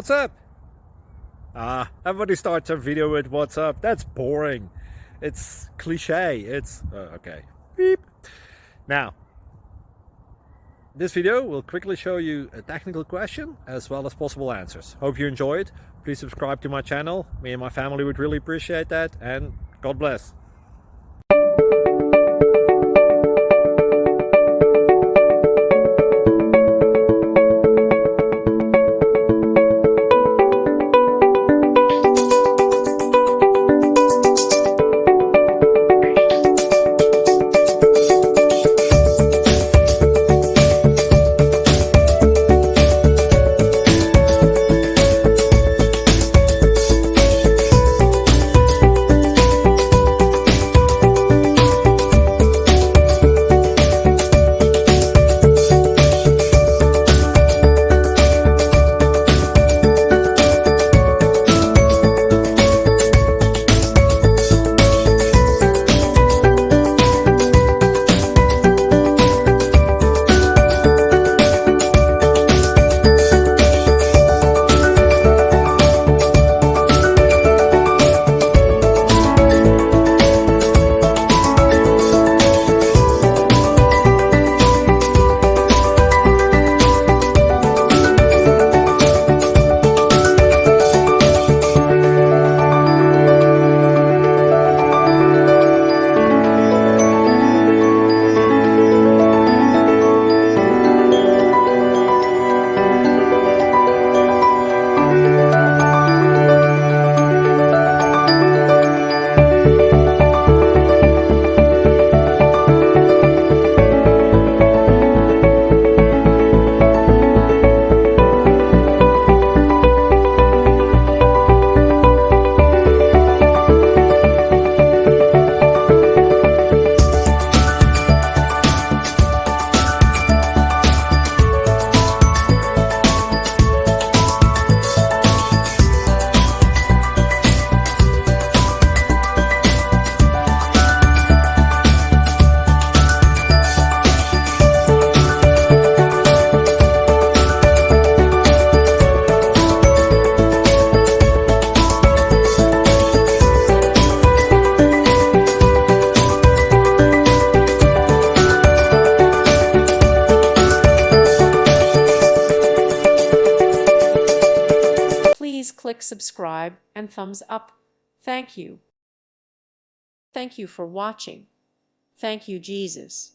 What's up? Everybody starts a video with what's up. That's boring. It's cliche. It's okay. Beep. Now, this video will quickly show you a technical question as well as possible answers. Hope you enjoy it. Please subscribe to my channel. Me and my family would really appreciate that, and God bless. Please click subscribe and thumbs up. Thank you. Thank you for watching. Thank you, Jesus.